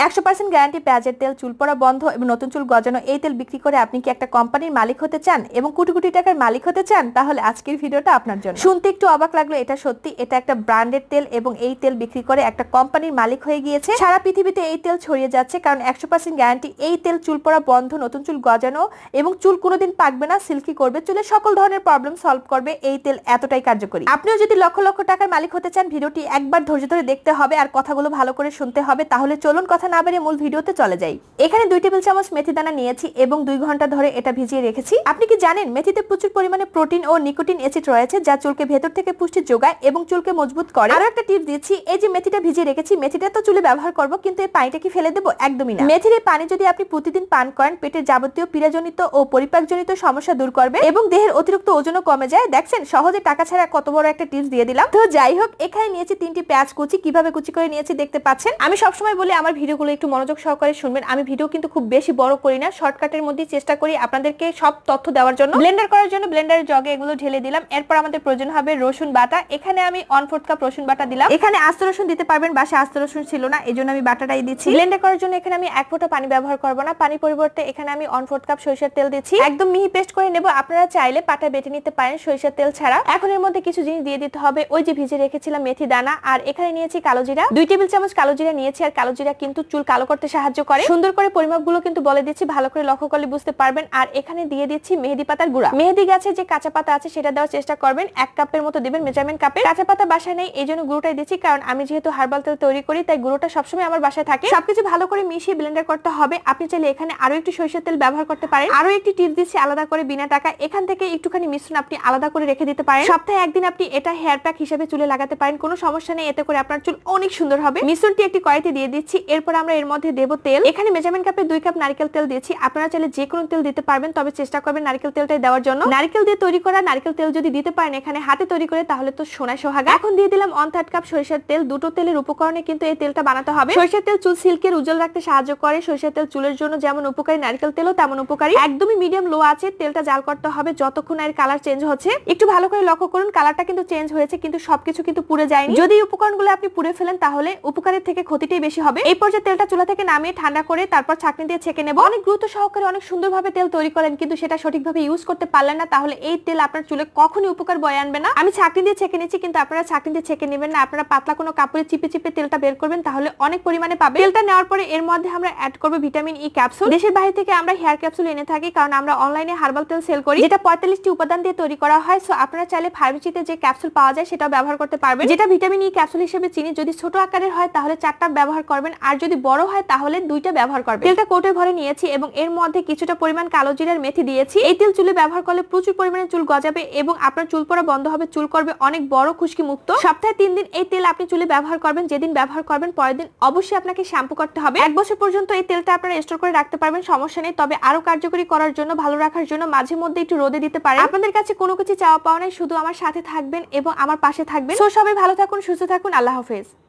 100% guarantee পেঁয়াজের তেল, চুল পড়া বন্ধ এবং নতুন চুল গজানো এই তেল বিক্রি করে আপনি কি একটা কোম্পানির মালিক হতে চান এবং কোটি কোটি টাকার মালিক হতে চান? তাহলে আজকের ভিডিওটা আপনার জন্য। শুনতে একটু অবাক লাগলো, এটা সত্যি। এটা একটা ব্র্যান্ডেড তেল এবং এই তেল বিক্রি করে একটা কোম্পানির মালিক হয়ে গিয়েছে। সারা পৃথিবীতে এই তেল ছড়িয়ে যাচ্ছে, কারণ 100% গ্যারান্টি এই তেল চুল পড়া বন্ধ, নতুন চুল গজানো এবং চুল কোনোদিন পাকবে না, সিল্কি করবে, চুলের সকল ধরনের প্রবলেম সলভ করবে। এই তেল এতটাই কার্যকরী। আপনিও যদি লক্ষ লক্ষ টাকার মালিক হতে চান, ভিডিওটি একবার ধৈর্য ধরে দেখতে হবে আর কথাগুলো ভালো করে শুনতে হবে। তাহলে চলুন কথা না বেরিয়ে মূল ভিডিওতে চলে যাই। এখানে 2 টেবিল চামচ মেথি দানা নিয়েছি এবং 2 ঘন্টা ধরে এটা ভিজিয়ে রেখেছি। আপনি কি জানেন মেথিতে প্রচুর পরিমাণে প্রোটিন ও নিকোটিন অ্যাসিড রয়েছে, যা চুলকে ভেতর থেকে পুষ্টি যোগায় এবং চুলকে মজবুত করে। আরো একটা টিপস দিচ্ছি, এই যে মেথিটা ভিজিয়ে রেখেছি, মেথিটা তো চুলে ব্যবহার করব, কিন্তু এই পানিটা কি ফেলে দেব? একদমই না। মেথির এই পানি যদি আপনি প্রতিদিন পান করেন, পেটের যাবতীয় পীড়াজনিত ও পরিপাকজনিত সমস্যা দূর করবে এবং দেহের অতিরিক্ত ওজনও কমে যায়। দেখছেন সহজে টাকা ছাড়া কত বড় একটা টিপস দিয়ে দিলাম। তো যাই হোক, এখানে নিয়েছি 3টি পেঁয়াজ কুচি। কিভাবে কুচি করে নিয়েছি দেখতে পাচ্ছেন। আমি সবসময় বলি আমার ভিডিওগুলো একটু মনোযোগ সহকারে শুনবেন। আমি ভিডিও কিন্তু খুব বেশি বড় করি না, শর্টকাটের মধ্যে চেষ্টা করি আপনাদেরকে সব তথ্য দেওয়ার জন্য। ব্লেন্ডার করার জন্য ব্লেন্ডারের জগে এগুলো ঢেলে দিলাম। এরপর আমাদের প্রয়োজন হবে রসুন বাটা। এখানে আমি 1/4 কাপ রসুন বাটা দিলাম। এখানে আস্ত রসুন দিতে পারবেন, বাসায় আস্ত রসুন ছিল না, এজন্য আমি বাটাটাই দিচ্ছি। ব্লেন্ডার করার জন্য এখানে আমি 1 ফোঁটা পানি ব্যবহার করব না, পানির পরিবর্তে এখানে আমি 1/4 কাপ সরিষার তেল দিচ্ছি। একদম মিহি পেস্ট করে নেব। আপনারা চাইলে পাটা বেটে নিতে পারেন সরিষার তেল ছাড়া। এখন এর মধ্যে কিছু জিনিস দিয়ে দিতে হবে, ওই যে ভিজে রেখেছিলাম মেথি দানা, আর এখানে নিয়েছি কালো জিরা। 2 টেবিল চামচ কালো জিরা নিয়েছি। আর কালো জিরা কিন্তু চুল কালো করতে সাহায্য করে। সুন্দর করে পরিমাপগুলো কিন্তু বলে দিচ্ছি, ভালো করে লক্ষ্য করলে বুঝতে পারবেন। আর এখানে দিয়ে দিচ্ছি মেহেদি পাতার গুঁড়া। মেহেদি গাছে যে কাঁচা পাতা আছে সেটা দেওয়ার চেষ্টা করবেন। 1 কাপের মতো দিবেন, মেজারমেন্ট কাপে। কাঁচা পাতা বাসায় নেই, এইজন্য গুঁড়োটাই দিচ্ছি, কারণ আমি যেহেতু হার্বাল তেল তৈরি করি তাই গুঁড়োটা সবসময় আমার বাসায় থাকে। সবকিছু ভালো করে মিশিয়ে ব্লেন্ডার করতে হবে। আপনি চাইলে এখানে আরো একটু সরিষার তেল ব্যবহার করতে পারেন। আরো একটি টিপস দিচ্ছি আলাদা করে বিনা টাকা, এখান থেকে একটুখানি মিশ্রণ আপনি আলাদা করে রেখে দিতে পারেন। সপ্তাহে একদিন আপনি এটা হেয়ার প্যাক হিসেবে চুলে লাগাতে পারেন, কোনো সমস্যা নেই। এতে করে আপনার চুল অনেক সুন্দর হবে। মিশ্রণটি একটি কড়াইতে দিয়ে দিচ্ছি। এরপর আমরা এর মধ্যে দেব তেল। এখানে মেজারমেন্ট কাপে 2 কাপ নারকেল তেল দিয়েছি। আপনারা চাইলে যে কোনো তেল দিতে পারবেন, তবে চেষ্টা করবেন নারকেল তেলটাই দেওয়ার জন্য। নারকেল দিয়ে তৈরি করা নারকেল তেল যদি দিতে পারেন এখানে হাতে তৈরি করে, তাহলে তো সোনায় সোহাগা। এখন দিয়ে দিলাম 1/3 কাপ সরিষার তেল। দুটো তেলের উপকরণে কিন্তু এই তেলটা বানাতে হবে। সরিষার তেল চুল সিল্কের উজ্জ্বল রাখতে সাহায্য করে। সরিষার তেল চুলের জন্য যেমন উপকারী, নারকেল তেলও তেমন উপকারী। একদমই মিডিয়াম লো আছে তেলটা জাল করতে হবে যতক্ষণ এর কালার চেঞ্জ হচ্ছে। একটু ভালো করে লক্ষ্য করুন, কালারটা কিন্তু চেঞ্জ হয়েছে, কিন্তু সবকিছু কিন্তু পুড়ে যায়নি। যদি উপকরণগুলো আপনি পুড়ে ফেলেন তাহলে উপকারের থেকে ক্ষতিটাই বেশি হবে। এই পর্যায়ে তেলটা চুলা থেকে নামিয়ে ঠান্ডা করে তারপর ছাঁকনি দিয়ে ছেঁকে নেব। অনেক গুরুত্ব সহকারে অনেক সুন্দরভাবে তেল তৈরি করেন, কিন্তু সেটা সঠিকভাবে ইউজ করতে পারলেন না, তাহলে এই তেল আপনার চুলে কখনোই উপকার বয়ে আনবে না। আমি ছাঁকনি দিয়ে ছেঁকে নিচ্ছি, কিন্তু আপনারা ছাঁকনি দিয়ে ছেঁকে নেবেন না। আপনারা পাতলা কোনো কাপড়ে চিপে চিপে তেলটা বের করবেন, তাহলে অনেক পরিমাণে পাবেন। তেলটা নেওয়ার পরে এর মধ্যে আমরা অ্যাড করব ভিটামিন ই ক্যাপসুল। দেশের বাইরে থেকে আমরা হেয়ার ক্যাপসুল এনে থাকি, কারণ আমরা অনলাইনে হার্বাল তেল সেল করি, যেটা 45টি উপাদান দিয়ে তৈরি করা হয়। সো আপনারা চাইলে ফার্মেসিতে যে ক্যাপসুল পাওয়া যায় সেটাও ব্যবহার করতে পারবেন, যেটা ভিটামিন ই ক্যাপসুল হিসেবে চিনি। যদি ছোট আকারের হয় তাহলে 4টা ব্যবহার করবেন, আর যদি বড় হয় তাহলে 2টা ব্যবহার করবেন। তেলটা কৌটোয় ভরে নিয়েছি এবং এর মধ্যে কিছুটা পরিমাণ কালো জিরার মেথি দিয়েছি। এই তেল চুলে ব্যবহার করলে প্রচুর পরিমাণে চুল গজাবে এবং আপনার চুল পড়া বন্ধ হবে, চুল করবে অনেক বড় খুশকি মুক্ত। সপ্তাহে 3 দিন এই তেল আপনি চুলে ব্যবহার করবেন। যেদিন ব্যবহার করবেন পরের দিন অবশ্যই আপনাকে শ্যাম্পু করতে হবে। 1 বছর পর্যন্ত এই তেলটা আপনারা স্টোর করে রাখতে পারবেন, সমস্যা নেই। তবে আরো কার্যকরী করার জন্য, ভালো রাখার জন্য মাঝে মধ্যে একটু রোদে দিতে পারেন। আপনাদের কাছে কোনো কিছু চাওয়া পাওয়া নাই, শুধু আমার সাথে থাকবেন এবং আমার পাশে থাকবেন। সো সবাই ভালো থাকুন, সুস্থ থাকুন, আল্লাহ হাফেজ।